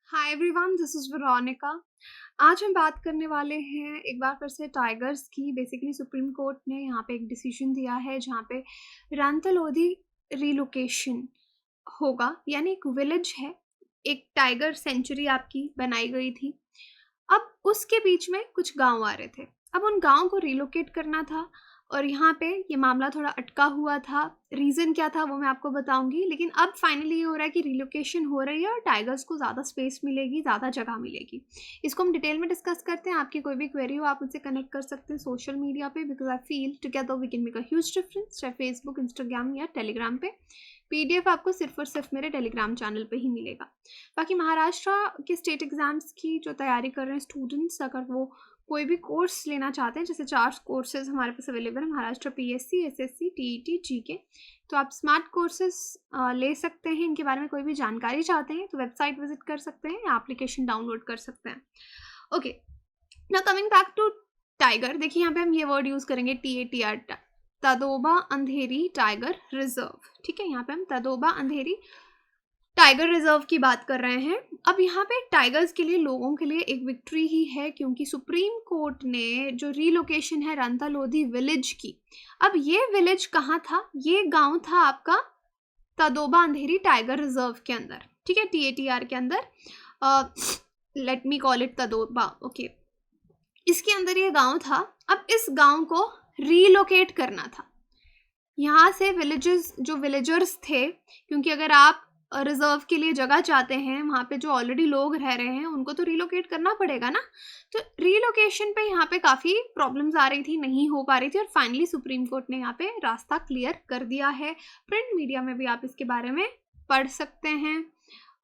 Hi everyone, this is Veronica. आज हम बात करने वाले हैं एक बार फिर से टाइगर्स की। बेसिकली सुप्रीम कोर्ट ने यहाँ पे एक डिसीजन दिया है जहाँ पे रंतलोधी रिलोकेशन होगा, यानी एक विलेज है, एक टाइगर सेंचुरी आपकी बनाई गई थी। अब उसके बीच में कुछ गांव आ रहे थे, अब उन गांव को रिलोकेट करना था और यहाँ पे ये मामला थोड़ा अटका हुआ था। रीज़न क्या था वो मैं आपको बताऊंगी, लेकिन अब फाइनली ये हो रहा है कि रिलोकेशन हो रही है और टाइगर्स को ज़्यादा स्पेस मिलेगी, ज़्यादा जगह मिलेगी। इसको हम डिटेल में डिस्कस करते हैं। आपकी कोई भी क्वेरी हो आप मुझसे कनेक्ट कर सकते हैं सोशल मीडिया पे, because I feel together we can make a huge difference, चाहे फेसबुक, इंस्टाग्राम या टेलीग्राम पे। पीडीएफ आपको सिर्फ और सिर्फ मेरे टेलीग्राम चैनल पे ही मिलेगा। बाकी महाराष्ट्र के स्टेट एग्जाम्स की जो तैयारी कर रहे हैं स्टूडेंट्स, अगर वो कोई भी कोर्स लेना चाहते हैं, जैसे 4 कोर्सेज हमारे पास अवेलेबल है, Maharashtra PSC, SSC, TET, GK, तो आप स्मार्ट कोर्सेज ले सकते हैं। इनके बारे में कोई भी जानकारी चाहते हैं तो वेबसाइट विजिट कर सकते हैं या एप्लीकेशन डाउनलोड कर सकते हैं। Okay, now coming back to tiger. देखिए यहाँ पे हम ये वर्ड यूज़ करेंगे TATR, Tadoba Andhari tiger reserve. ठीक है, यहाँ पे हम तदोबा अंधेरी टाइगर रिजर्व की बात कर रहे हैं। अब यहाँ पे टाइगर्स के लिए, लोगों के लिए एक विक्ट्री ही है, क्योंकि सुप्रीम कोर्ट ने जो रीलोकेशन है रंतलोधी विलेज की, अब ये विलेज कहाँ था? ये गांव था आपका तदोबा अंधेरी टाइगर रिजर्व के अंदर। ठीक है, TATR के अंदर, let me call it Tadoba. Okay, इसके अंदर ये गांव था। अब इस गांव को रीलोकेट करना था। यहाँ से विलेजर्स थे, क्योंकि अगर आप रिजर्व के लिए जगह चाहते हैं, वहाँ पे जो ऑलरेडी लोग रह रहे हैं उनको तो रिलोकेट करना पड़ेगा ना। तो रिलोकेशन पे यहाँ पे काफ़ी प्रॉब्लम्स आ रही थी, नहीं हो पा रही थी, और फाइनली सुप्रीम कोर्ट ने यहाँ पे रास्ता क्लियर कर दिया है। प्रिंट मीडिया में भी आप इसके बारे में पढ़ सकते हैं।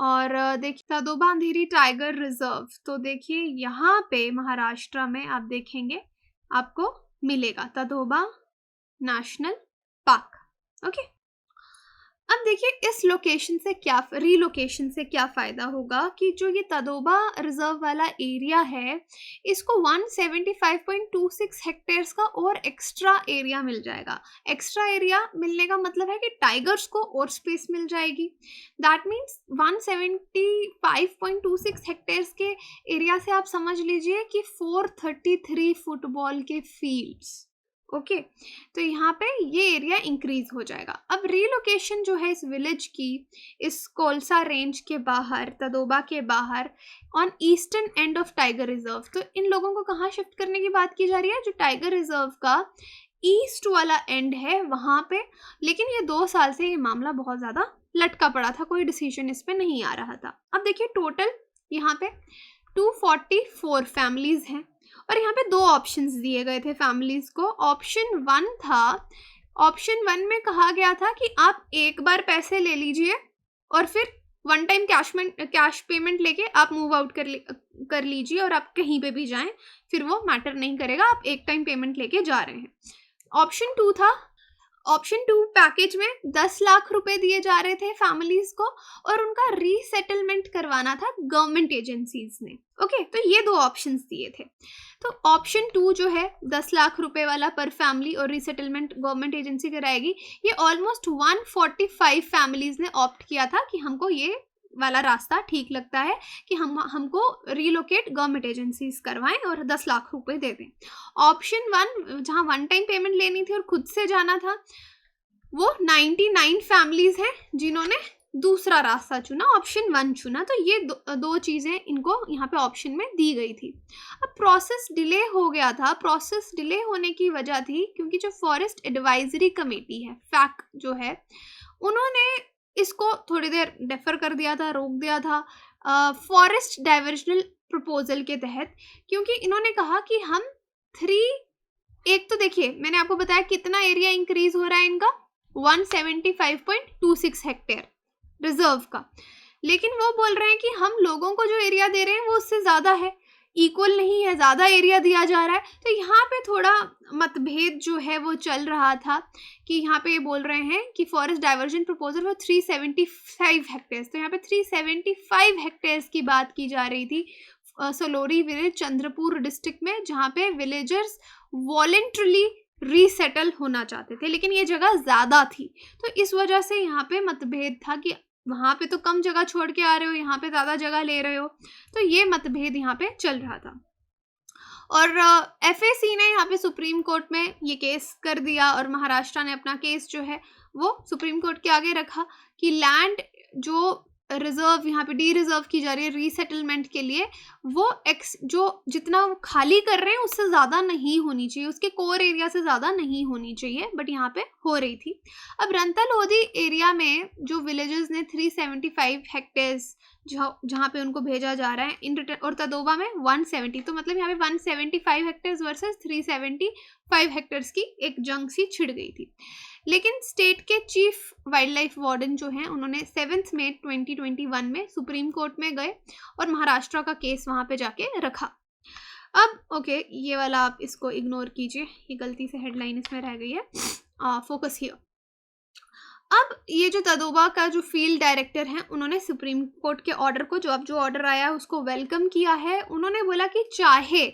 और देखिए तदोबा अंधेरी टाइगर रिजर्व, तो देखिए यहाँ पे महाराष्ट्र में आप देखेंगे आपको मिलेगा तदोबा नेशनल पार्क। ओके, अब देखिए इस लोकेशन से क्या, रीलोकेशन से क्या फ़ायदा होगा कि जो ये तदोबा रिजर्व वाला एरिया है, इसको 175.26 हेक्टेयर्स का और एक्स्ट्रा एरिया मिल जाएगा। एक्स्ट्रा एरिया मिलने का मतलब है कि टाइगर्स को और स्पेस मिल जाएगी। दैट मीन्स 175.26 हेक्टेयर्स के एरिया से आप समझ लीजिए कि 433 फुटबॉल के फील्ड्स। ओके, तो यहाँ पे ये एरिया इंक्रीज हो जाएगा। अब रीलोकेशन जो है इस विलेज की, इस कोलसा रेंज के बाहर, तदोबा के बाहर, on eastern end of tiger reserve, तो इन लोगों को कहाँ शिफ्ट करने की बात की जा रही है? जो टाइगर रिजर्व का ईस्ट वाला एंड है वहाँ पे। लेकिन ये 2 साल से ये मामला बहुत ज़्यादा लटका पड़ा था, कोई डिसीजन इस पर नहीं आ रहा था। अब देखिए टोटल यहाँ पे 244 फैमिलीज हैं, और यहाँ पे 2 ऑप्शंस दिए गए थे फैमिलीज को। ऑप्शन 1 था, ऑप्शन 1 में कहा गया था कि आप एक बार पैसे ले लीजिए और फिर वन टाइम कैश पेमेंट लेके आप मूव आउट कर लीजिए, और आप कहीं पे भी जाएं फिर वो मैटर नहीं करेगा, आप एक टाइम पेमेंट लेके जा रहे हैं। ऑप्शन 2 था, ऑप्शन 2 पैकेज में 10 लाख रुपए दिए जा रहे थे फैमिलीज को, और उनका रीसेटलमेंट करवाना था गवर्नमेंट एजेंसीज ने। ओके, तो ये 2 ऑप्शंस दिए थे। तो ऑप्शन 2 जो है 10 लाख रुपए वाला पर फैमिली और रीसेटलमेंट गवर्नमेंट एजेंसी कराएगी, ये ऑलमोस्ट 145 फैमिलीज ने ऑप्ट किया था कि हमको ये वाला रास्ता ठीक लगता है कि हमको रीलोकेट गवर्नमेंट एजेंसीज करवाएं और 10 लाख रुपए दे दें। ऑप्शन 1 जहां वन टाइम पेमेंट लेनी थी और खुद से जाना था, वो 99 फैमिलीज हैं जिन्होंने दूसरा रास्ता चुना, ऑप्शन 1 चुना। तो ये दो चीज़ें इनको यहाँ पे ऑप्शन में दी गई थी। अब प्रोसेस डिले हो गया था। प्रोसेस डिले होने की वजह थी क्योंकि जो फॉरेस्ट एडवाइजरी कमेटी है, फैक जो है, उन्होंने इसको थोड़ी देर डेफर कर दिया था, रोक दिया था फॉरेस्ट डाइवर्जनल प्रपोजल के तहत, क्योंकि इन्होंने कहा कि हम 3, एक तो देखिए मैंने आपको बताया कितना एरिया इंक्रीज हो रहा है इनका, 175.26 हेक्टेयर रिजर्व का, लेकिन वो बोल रहे हैं कि हम लोगों को जो एरिया दे रहे हैं वो उससे ज़्यादा है, इक्वल नहीं है, ज़्यादा एरिया दिया जा रहा है। तो यहाँ पे थोड़ा मतभेद जो है वो चल रहा था कि यहाँ पे ये बोल रहे हैं कि फॉरेस्ट डाइवर्जन प्रपोजल वो 375 हेक्टेयर्स, तो यहाँ पे 375 हेक्टेयर्स की बात की जा रही थी सलोरी विलेज चंद्रपुर डिस्ट्रिक्ट में, जहाँ पे विलेजर्स वॉलेंट्रली रीसेटल होना चाहते थे, लेकिन ये जगह ज़्यादा थी। तो इस वजह से यहाँ पे मतभेद था कि वहाँ पे तो कम जगह छोड़ के आ रहे हो, यहाँ पे ज़्यादा जगह ले रहे हो। तो ये मतभेद यहाँ पे चल रहा था और एफएसी ने यहाँ पे सुप्रीम कोर्ट में ये केस कर दिया और महाराष्ट्र ने अपना केस जो है वो सुप्रीम कोर्ट के आगे रखा कि लैंड जो रिजर्व यहाँ पे डी रिजर्व की जा रही है रीसेटलमेंट के लिए, वो जो जितना वो खाली कर रहे हैं उससे ज़्यादा नहीं होनी चाहिए, उसके कोर एरिया से ज़्यादा नहीं होनी चाहिए, बट यहाँ पे हो रही थी। अब रंता लोधी एरिया में जो विलेजेस ने 375 हेक्टेयर्स जहाँ पे उनको भेजा जा रहा है इन रिटर्न, और तदोबा में 170, तो मतलब यहाँ पे 175 हेक्टेयर्स वर्सेस 375 हेक्टेयर्स की एक जंग सी छिड़ गई थी। लेकिन स्टेट के चीफ वाइल्ड लाइफ वार्डन जो हैं उन्होंने 7 मई 2021 में सुप्रीम कोर्ट में गए और महाराष्ट्र का केस वहाँ पे जाके रखा। अब ओके, ये वाला आप इसको इग्नोर कीजिए, ये गलती से हेडलाइन इसमें रह गई है, फोकस हियर। अब ये जो तदोबा का जो फील्ड डायरेक्टर हैं उन्होंने सुप्रीम कोर्ट के ऑर्डर को, जो ऑर्डर आया उसको वेलकम किया है। उन्होंने बोला कि चाहे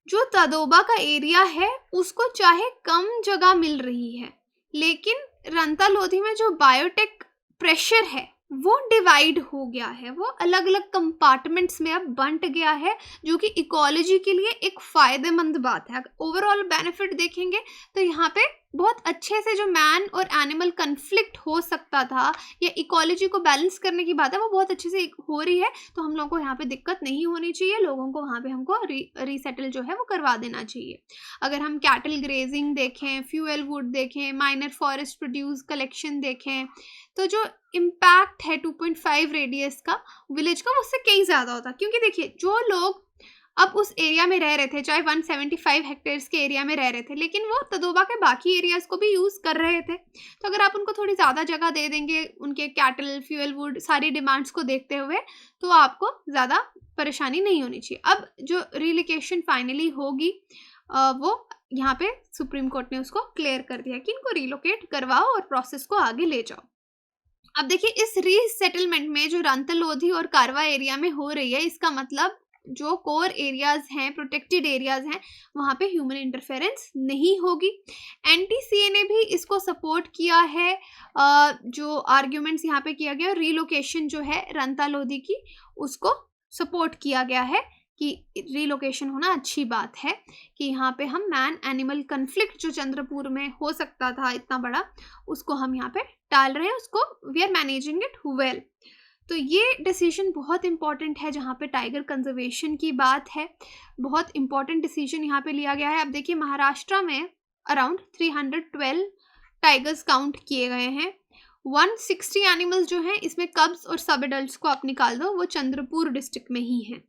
जो तदोबा का एरिया है उसको चाहे कम जगह मिल रही है, लेकिन रंता लोधी में जो बायोटेक प्रेशर है वो डिवाइड हो गया है, वो अलग अलग कंपार्टमेंट्स में अब बंट गया है, जो कि इकोलॉजी के लिए एक फ़ायदेमंद बात है। ओवरऑल बेनिफिट देखेंगे तो यहाँ पे बहुत अच्छे से जो मैन और एनिमल कन्फ्लिक्ट हो सकता था या इकोलॉजी को बैलेंस करने की बात है वो बहुत अच्छे से हो रही है। तो हम लोगों को यहाँ पे दिक्कत नहीं होनी चाहिए, लोगों को वहाँ पे हमको रीसेटल जो है वो करवा देना चाहिए। अगर हम कैटल ग्रेजिंग देखें, फ्यूएल वुड देखें, माइनर फॉरेस्ट प्रोड्यूस कलेक्शन देखें, तो जो इम्पैक्ट है 2.5 रेडियस का विलेज का उससे कहीं ज़्यादा होता, क्योंकि देखिए जो लोग अब उस एरिया में रह रहे थे, चाहे 175 हेक्टेयर्स के एरिया में रह रहे थे, लेकिन वो तदोबा के बाकी एरियाज को भी यूज़ कर रहे थे। तो अगर आप उनको थोड़ी ज़्यादा जगह दे देंगे उनके कैटल, फ्यूएल वुड सारी डिमांड्स को देखते हुए, तो आपको ज़्यादा परेशानी नहीं होनी चाहिए। अब जो रिलोकेशन फाइनली होगी वो यहाँ पे सुप्रीम कोर्ट ने उसको क्लियर कर दिया कि इनको रिलोकेट करवाओ और प्रोसेस को आगे ले जाओ। अब देखिए इस रीसेटलमेंट में जो रंता लोधी और कारवा एरिया में हो रही है, इसका मतलब जो कोर एरियाज हैं, प्रोटेक्टेड एरियाज हैं, वहाँ पे ह्यूमन इंटरफेरेंस नहीं होगी। एनटीसीए ने भी इसको सपोर्ट किया है, जो आर्ग्यूमेंट्स यहाँ पे किया गया, रीलोकेशन जो है रंता लोधी की उसको सपोर्ट किया गया है कि रीलोकेशन होना अच्छी बात है, कि यहाँ पे हम मैन एनिमल कन्फ्लिक्ट जो चंद्रपुर में हो सकता था इतना बड़ा, उसको हम यहाँ पे टाल रहे हैं, उसको we are managing it well. तो ये डिसीजन बहुत इंपॉर्टेंट है, जहाँ पे टाइगर कंजर्वेशन की बात है, बहुत इंपॉर्टेंट डिसीजन यहाँ पे लिया गया है। अब देखिए महाराष्ट्र में अराउंड 312 टाइगर्स काउंट किए गए हैं, 160 एनिमल्स जो हैं इसमें कब्स और सब एडल्ट्स को आप निकाल दो, वो चंद्रपुर डिस्ट्रिक्ट में ही हैं।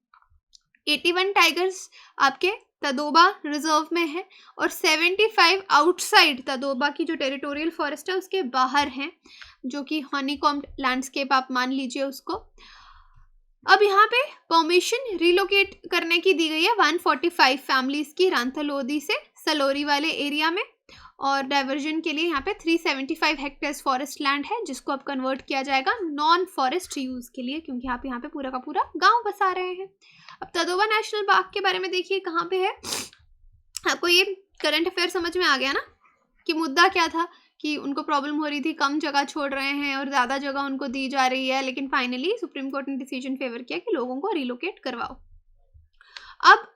81 टाइगर्स आपके तदोबा रिजर्व में है और 75 आउटसाइड तदोबा की जो टेरिटोरियल फॉरेस्ट है उसके बाहर हैं, जो कि हनीकॉम्ब लैंडस्केप आप मान लीजिए उसको। अब यहाँ पे परमिशन रिलोकेट करने की दी गई है 145 फैमिलीज की रंता लोधी से सलोरी वाले एरिया में, और डाइवर्जन के लिए यहाँ पे 375 हेक्टेयर्स फॉरेस्ट लैंड है, जिसको अब कन्वर्ट किया जाएगा नॉन फॉरेस्ट यूज के लिए, क्योंकि आप यहाँ पे पूरा का पूरा गांव बसा रहे हैं। अब तदोबा नेशनल पार्क के बारे में देखिए कहाँ पे है। आपको ये करंट अफेयर समझ में आ गया ना कि मुद्दा क्या था, कि उनको प्रॉब्लम हो रही थी, कम जगह छोड़ रहे हैं और ज़्यादा जगह उनको दी जा रही है, लेकिन फाइनली सुप्रीम कोर्ट ने डिसीजन फेवर किया कि लोगों को रिलोकेट करवाओ। अब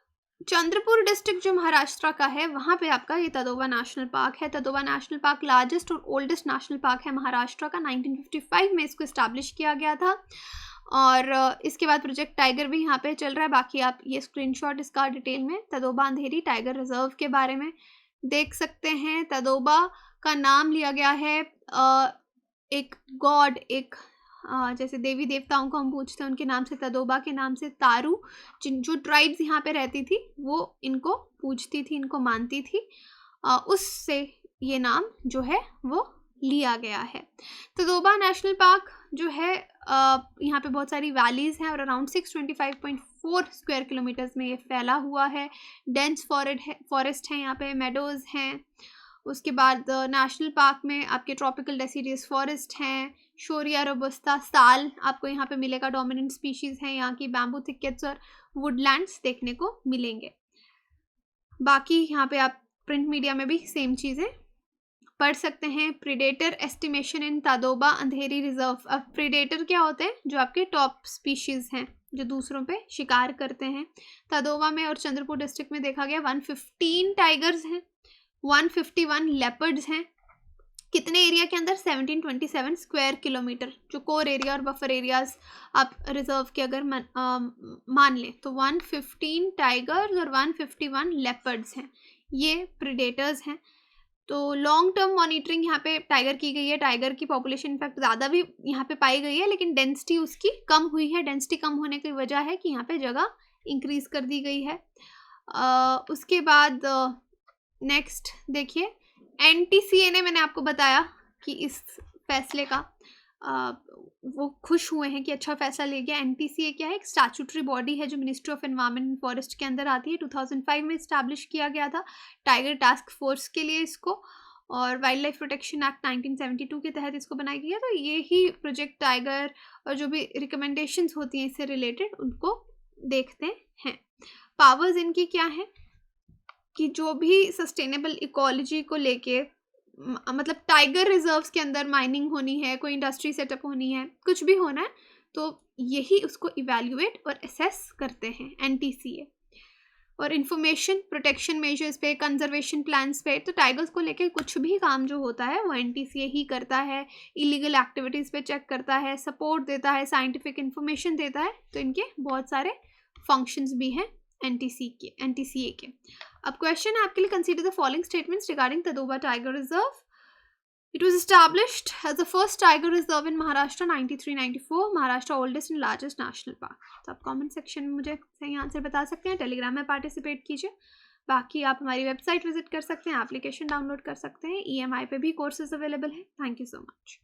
चंद्रपुर डिस्ट्रिक्ट जो महाराष्ट्र का है, वहाँ पे आपका ये तदोबा नेशनल पार्क है। तदोबा नेशनल पार्क लार्जेस्ट और ओल्डेस्ट नेशनल पार्क है महाराष्ट्र का, 1955 में इसको इस्टेब्लिश किया गया था, और इसके बाद प्रोजेक्ट टाइगर भी यहाँ पे चल रहा है। बाकी आप ये स्क्रीनशॉट इसका डिटेल में तदोबा अंधेरी टाइगर रिजर्व के बारे में देख सकते हैं। तदोबा का नाम लिया गया है एक गॉड, एक जैसे देवी देवताओं को हम पूछते हैं उनके नाम से, तदोबा के नाम से तारू, जो ट्राइब्स यहाँ पे रहती थी वो इनको पूजती थी, इनको मानती थी, उससे ये नाम जो है वो लिया गया है। तदोबा नेशनल पार्क जो है यहाँ पे बहुत सारी वैलीज़ हैं और अराउंड 625.4 स्क्वायर किलोमीटर्स में ये फैला हुआ है। डेंस फॉरेस्ट है यहाँ पे, मेडोज़ हैं। उसके बाद नेशनल पार्क में आपके ट्रॉपिकल डेसिडियस फॉरेस्ट हैं, शोरिया रोबस्ता साल आपको यहाँ पे मिलेगा, डोमिनेंट स्पीशीज़ हैं यहाँ की, बैम्बू थिकेट्स और वुडलैंड्स देखने को मिलेंगे। बाकी यहाँ पे आप प्रिंट मीडिया में भी सेम चीज़ें पढ़ सकते हैं प्रीडेटर एस्टिमेशन इन तदोबा अंधेरी रिजर्व। अब प्रीडेटर क्या होते हैं? जो आपके टॉप स्पीशीज हैं जो दूसरों पे शिकार करते हैं। तदोबा में और चंद्रपुर डिस्ट्रिक्ट में देखा गया 115 टाइगर्स हैं, 151 लेपर्ड्स हैं। कितने एरिया के अंदर? 1727 स्क्वायर किलोमीटर, जो कोर एरिया और बफर एरियाज आप रिजर्व के अगर मान लें तो 115 टाइगर्स और 151 लेपर्ड्स हैं, ये प्रीडेटर्स हैं। तो लॉन्ग टर्म मॉनिटरिंग यहाँ पे टाइगर की गई है। टाइगर की पॉपुलेशन इनफैक्ट ज़्यादा भी यहाँ पे पाई गई है, लेकिन डेंसिटी उसकी कम हुई है। डेंसिटी कम होने की वजह है कि यहाँ पे जगह इंक्रीज कर दी गई है। उसके बाद नेक्स्ट देखिए, एनटीसीए ने, मैंने आपको बताया कि इस फैसले का वो खुश हुए हैं कि अच्छा फैसला ले गया। एनटीसीए क्या है? एक स्टैट्यूटरी बॉडी है जो ministry of environment and forest के अंदर आती है। 2005 में इस्टेब्लिश किया गया था टाइगर टास्क फोर्स के लिए इसको, और वाइल्ड लाइफ प्रोटेक्शन एक्ट 1972 के तहत इसको बनाई गई है। तो ये ही प्रोजेक्ट टाइगर और जो भी रिकमेंडेशंस होती हैं इससे रिलेटेड उनको देखते हैं। पावर्स इनकी क्या है कि जो भी सस्टेनेबल इकोलॉजी को लेके मतलब टाइगर रिजर्व्स के अंदर माइनिंग होनी है, कोई इंडस्ट्री सेटअप होनी है, कुछ भी होना है, तो यही उसको इवैल्यूएट और असेस करते हैं एनटीसीए। और इंफॉर्मेशन प्रोटेक्शन मेजर्स पे, कंजर्वेशन प्लान्स पे, तो टाइगर्स को लेके कुछ भी काम जो होता है वो एनटीसीए ही करता है। इलीगल एक्टिविटीज़ पे चेक करता है, सपोर्ट देता है, साइंटिफिक इंफॉर्मेशन देता है। तो इनके बहुत सारे फंक्शंस भी हैं एनटीसीए के। अब क्वेश्चन है आपके लिए, consider the following statements regarding Tadoba tiger reserve. It was established as the first tiger reserve in Maharashtra 9394, Maharashtra oldest and largest national park. तो आप कमेंट सेक्शन में मुझे सही आंसर बता सकते हैं, टेलीग्राम में पार्टिसिपेट कीजिए। बाकी आप हमारी वेबसाइट विजिट कर सकते हैं, एप्लीकेशन डाउनलोड कर सकते हैं, EMI पे भी कोर्सेज अवेलेबल हैं। Thank you so much.